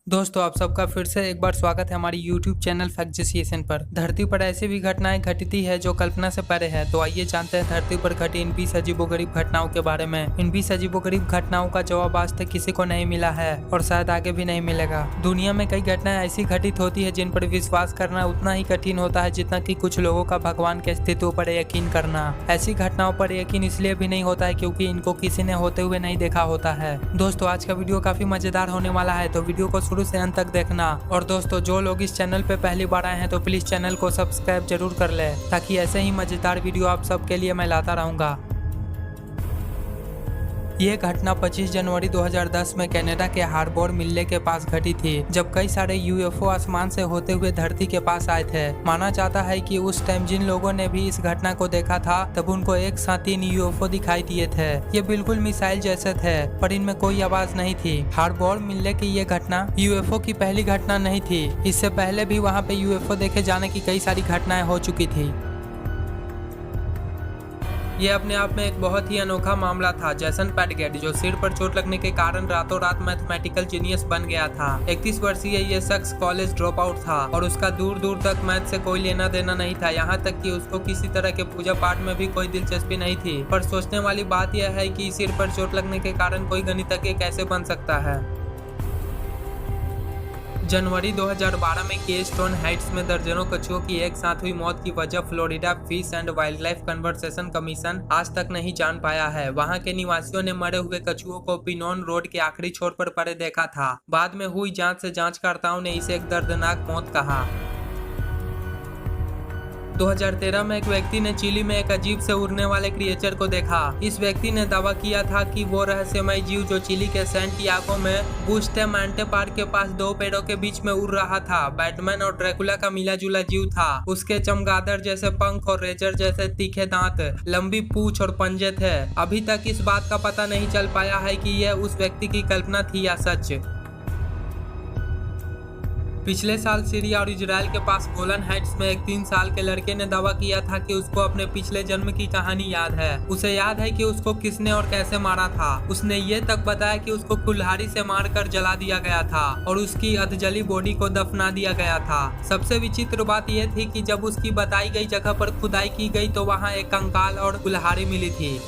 दोस्तों आप सबका फिर से एक बार स्वागत है हमारी YouTube चैनल फैक्ट पर। धरती पर ऐसी भी घटनाएं घटित है जो कल्पना से परे है। तो आइए जानते हैं धरती पर घटी इन 20 अजीबोगरीब घटनाओं के बारे में। इन 20 अजीबोगरीब घटनाओं का जवाब आज तक किसी को नहीं मिला है और शायद आगे भी नहीं मिलेगा। दुनिया में कई घटनाएं ऐसी घटित होती है जिन पर विश्वास करना उतना ही कठिन होता है जितना कि कुछ लोगों का भगवान के अस्तित्व पर यकीन करना। ऐसी घटनाओं पर यकीन इसलिए भी नहीं होता है क्योंकि इनको किसी ने होते हुए नहीं देखा होता है। दोस्तों आज का वीडियो काफी मजेदार होने वाला है, तो वीडियो को शुरू से अंत तक देखना। और दोस्तों जो लोग इस चैनल पे पहली बार आए हैं तो प्लीज चैनल को सब्सक्राइब जरूर कर ले, ताकि ऐसे ही मजेदार वीडियो आप सबके लिए मैं लाता रहूंगा। ये घटना 25 जनवरी 2010 में कनाडा के हार्बर मिल्ले के पास घटी थी, जब कई सारे यूएफओ आसमान से होते हुए धरती के पास आए थे। माना जाता है कि उस टाइम जिन लोगों ने भी इस घटना को देखा था तब उनको एक साथ 3 यूएफओ दिखाई दिए थे। ये बिल्कुल मिसाइल जैसे थे पर इनमें कोई आवाज नहीं थी। हार्बर मिल्ले की ये घटना यूएफओ की पहली घटना नहीं थी। इससे पहले भी वहाँ पे यूएफओ देखे जाने की कई सारी घटनाएं हो चुकी थी। ये अपने आप में एक बहुत ही अनोखा मामला था। जैसन पैटगेट जो सिर पर चोट लगने के कारण रातों रात मैथमेटिकल जीनियस बन गया था। 31 वर्षीय ये शख्स कॉलेज ड्रॉप आउट था और उसका दूर दूर तक मैथ से कोई लेना देना नहीं था। यहाँ तक कि उसको किसी तरह के पूजा पाठ में भी कोई दिलचस्पी नहीं थी। पर सोचने वाली बात यह है कि सिर पर चोट लगने के कारण कोई गणितज्ञ कैसे बन सकता है। जनवरी 2012 में केस्टोन हाइट्स में दर्जनों कछुओं की एक साथ हुई मौत की वजह Florida fish and wild life conservation commission आज तक नहीं जान पाया है। वहां के निवासियों ने मरे हुए कछुओं को पिनोन रोड के आखिरी छोर पर पड़े देखा था। बाद में हुई जांच से जांचकर्ताओं ने इसे एक दर्दनाक मौत कहा। 2013 में एक व्यक्ति ने चिली में एक अजीब से उड़ने वाले क्रिएचर को देखा। इस व्यक्ति ने दावा किया था कि वो रहस्यमय जीव जो चिली के सैंटियागो में बुस्टेमांटे पार्क के पास 2 पेड़ों के बीच में उड़ रहा था, बैटमैन और ड्रैकुला का मिला जुला जीव था। उसके चमगादड़ जैसे पंख और रेजर जैसे तीखे दांत, लंबी पूंछ और पंजे थे। अभी तक इस बात का पता नहीं चल पाया है कि यह उस व्यक्ति की कल्पना थी या सच। पिछले साल सीरिया और इजराइल के पास गोलन हाइट्स में एक 3 साल के लड़के ने दावा किया था कि उसको अपने पिछले जन्म की कहानी याद है। उसे याद है कि उसको किसने और कैसे मारा था। उसने ये तक बताया कि उसको कुल्हाड़ी से मारकर जला दिया गया था और उसकी अधजली बॉडी को दफना दिया गया था। सबसे विचित्र बात यह थी कि जब उसकी बताई गई जगह पर खुदाई की गई तो वहाँ एक कंकाल और कुल्हाड़ी मिली थी।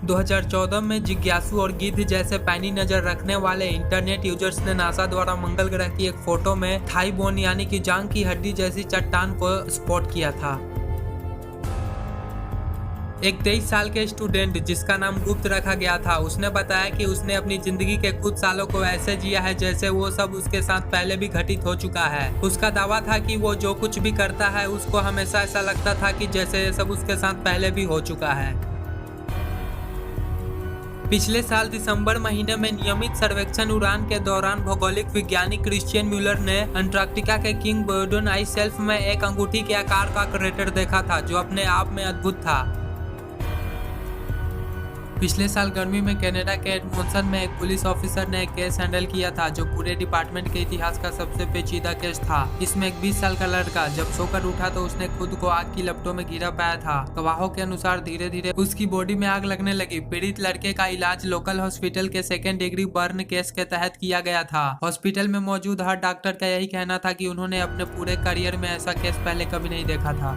2014 में जिज्ञासु और गिद्ध जैसे पैनी नजर रखने वाले इंटरनेट यूजर्स ने नासा द्वारा मंगल ग्रह की एक फोटो में थाई बोन यानी कि जांग की हड्डी जैसी चट्टान को स्पॉट किया था। एक 23 साल के स्टूडेंट जिसका नाम गुप्त रखा गया था, उसने बताया कि उसने अपनी जिंदगी के कुछ सालों को ऐसे जिया है जैसे वो सब उसके साथ पहले भी घटित हो चुका है। उसका दावा था कि वो जो कुछ भी करता है उसको हमेशा ऐसा लगता था कि जैसे ये सब उसके साथ पहले भी हो चुका है। पिछले साल दिसंबर महीने में नियमित सर्वेक्षण उड़ान के दौरान भौगोलिक वैज्ञानिक क्रिश्चियन म्यूलर ने अंटार्कटिका के किंग बर्डन आइस शेल्फ में एक अंगूठी के आकार का क्रेटर देखा था जो अपने आप में अद्भुत था। पिछले साल गर्मी में कनाडा के एडमोंसन में एक पुलिस ऑफिसर ने एक केस हैंडल किया था जो पूरे डिपार्टमेंट के इतिहास का सबसे पेचीदा केस था। इसमें एक 20 साल का लड़का जब सोकर उठा तो उसने खुद को आग की लपटों में गिरा पाया था। गवाहों के अनुसार धीरे धीरे उसकी बॉडी में आग लगने लगी। पीड़ित लड़के का इलाज लोकल हॉस्पिटल के 2nd डिग्री बर्न केस के तहत किया गया था। हॉस्पिटल में मौजूद हर डॉक्टर का यही कहना था कि उन्होंने अपने पूरे करियर में ऐसा केस पहले कभी नहीं देखा था।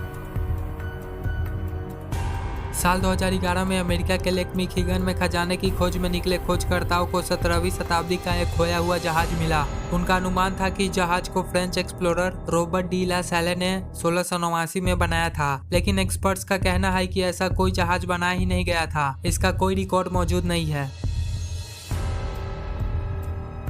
साल 2011 में अमेरिका के लेक मिशिगन में खजाने की खोज में निकले खोजकर्ताओं को 17वीं शताब्दी का एक खोया हुआ जहाज मिला। उनका अनुमान था कि जहाज को फ्रेंच एक्सप्लोरर रॉबर्ट डी ला सैले ने 1689 में बनाया था, लेकिन एक्सपर्ट्स का कहना है कि ऐसा कोई जहाज बनाया ही नहीं गया था। इसका कोई रिकॉर्ड मौजूद नहीं है।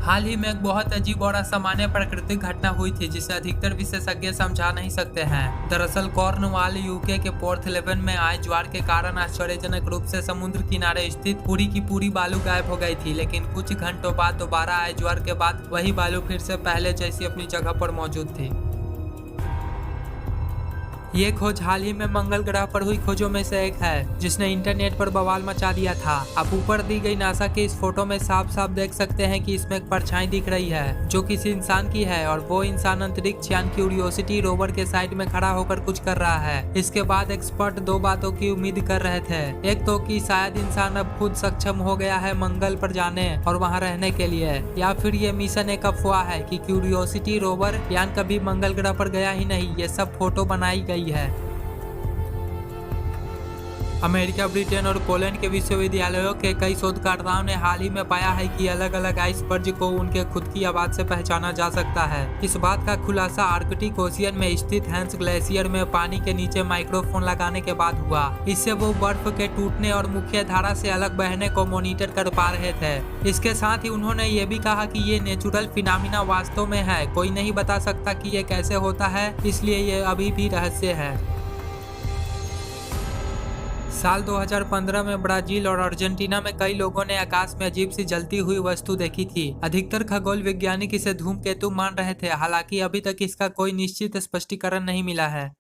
हाल ही में एक बहुत अजीब और असामान्य प्राकृतिक घटना हुई थी जिसे अधिकतर विशेषज्ञ समझा नहीं सकते हैं। दरअसल कॉर्नवाल यूके के पोर्ट लेवन में आए ज्वार के कारण आश्चर्यजनक रूप से समुद्र किनारे स्थित पूरी की पूरी बालू गायब हो गई थी, लेकिन कुछ घंटों बाद दोबारा आए ज्वार के बाद वही बालू फिर से पहले जैसी अपनी जगह पर मौजूद थी। ये खोज हाल ही में मंगल ग्रह पर हुई खोजों में से एक है, जिसने इंटरनेट पर बवाल मचा दिया था। अब ऊपर दी गई नासा की इस फोटो में साफ साफ देख सकते हैं कि इसमें एक परछाई दिख रही है जो किसी इंसान की है, और वो इंसान अंतरिक्ष यान क्यूरियोसिटी रोवर के साइड में खड़ा होकर कुछ कर रहा है। इसके बाद एक्सपर्ट दो बातों की उम्मीद कर रहे थे। एक तो कि शायद इंसान अब खुद सक्षम हो गया है मंगल पर जाने और वहां रहने के लिए, या फिर ये मिशन एक अफवाह है कि क्यूरियोसिटी रोवर यान कभी मंगल ग्रह पर गया ही नहीं, ये सब फोटो बनाई गई है। अमेरिका, ब्रिटेन और पोलैंड के विश्वविद्यालयों के कई शोधकर्ताओं ने हाल ही में पाया है कि अलग अलग आइसबर्ग को उनके खुद की आवाज से पहचाना जा सकता है। इस बात का खुलासा आर्कटिक ओशियन में स्थित हैंस ग्लेशियर में पानी के नीचे माइक्रोफोन लगाने के बाद हुआ। इससे वो बर्फ के टूटने और मुख्य धारा से अलग बहने को मॉनिटर कर पा रहे थे। इसके साथ ही उन्होंने ये भी कहा कि ये नेचुरल फिनोमिना वास्तव में है, कोई नहीं बता सकता कि ये कैसे होता है, इसलिए ये अभी भी रहस्य है। साल 2015 में ब्राजील और अर्जेंटीना में कई लोगों ने आकाश में अजीब सी जलती हुई वस्तु देखी थी। अधिकतर खगोल वैज्ञानिक इसे धूमकेतु मान रहे थे, हालांकि अभी तक इसका कोई निश्चित स्पष्टीकरण नहीं मिला है।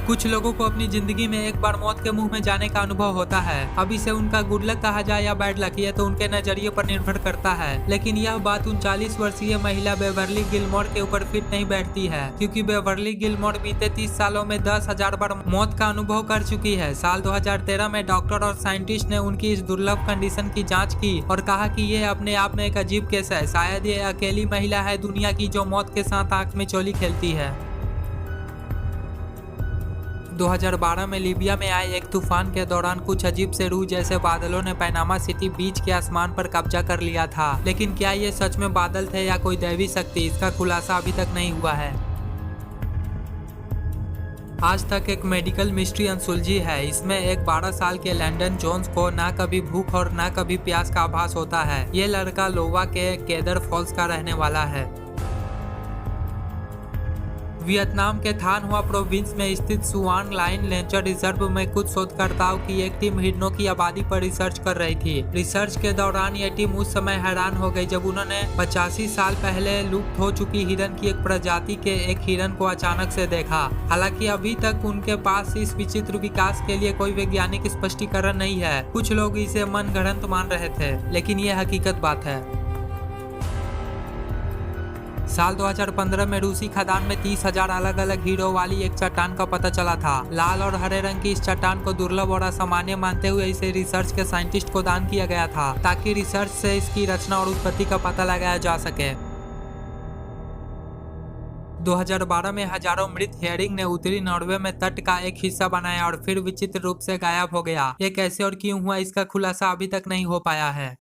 कुछ लोगों को अपनी जिंदगी में एक बार मौत के मुंह में जाने का अनुभव होता है। अब इसे उनका गुड लक कहा जाए या बैड लक, ये तो उनके नजरिए पर निर्भर करता है। लेकिन यह बात 39 वर्षीय महिला बेवर्ली गिलमोर के ऊपर फिट नहीं बैठती है, क्योंकि बेवर्ली गिलमोर बीते 30 सालों में 10,000 बार मौत का अनुभव कर चुकी है। साल 2013 में डॉक्टर और साइंटिस्ट ने उनकी इस दुर्लभ कंडीशन की जाँच की और कहा कि ये अपने आप में एक अजीब केस है। शायद ये अकेली महिला है दुनिया की जो मौत के साथ आंख में चोली खेलती है। 2012 में लीबिया में आए एक तूफान के दौरान कुछ अजीब से रूह जैसे बादलों ने पैनामा सिटी बीच के आसमान पर कब्जा कर लिया था। लेकिन क्या ये सच में बादल थे या कोई दैवी शक्ति, इसका खुलासा अभी तक नहीं हुआ है। आज तक एक मेडिकल मिस्ट्री अनसुलझी है। इसमें एक 12 साल के लैंडन जोन्स को ना कभी भूख और ना कभी प्यास का आभास होता है। ये लड़का लोवा के केदर फॉल्स का रहने वाला है। वियतनाम के थान हुआ प्रोविंस में स्थित सुआन लाइन नेचर रिजर्व में कुछ शोधकर्ताओं की एक टीम हिरणों की आबादी पर रिसर्च कर रही थी। रिसर्च के दौरान ये टीम उस समय हैरान हो गई जब उन्होंने 85 साल पहले लुप्त हो चुकी हिरण की एक प्रजाति के एक हिरण को अचानक से देखा। हालांकि अभी तक उनके पास इस विचित्र विकास के लिए कोई वैज्ञानिक स्पष्टीकरण नहीं है। कुछ लोग इसे मनगढ़ंत मान रहे थे, लेकिन ये हकीकत बात है। साल 2015 में रूसी खदान में 30,000 अलग अलग हीरो वाली एक चट्टान का पता चला था। लाल और हरे रंग की इस चट्टान को दुर्लभ और असामान्य मानते हुए इसे रिसर्च के साइंटिस्ट को दान किया गया था, ताकि रिसर्च से इसकी रचना और उत्पत्ति का पता लगाया जा सके। 2012 में हजारों मृत हेरिंग ने उत्तरी नॉर्वे में तट का एक हिस्सा बनाया और फिर विचित्र रूप से गायब हो गया। ये कैसे और क्यों हुआ, इसका खुलासा अभी तक नहीं हो पाया है।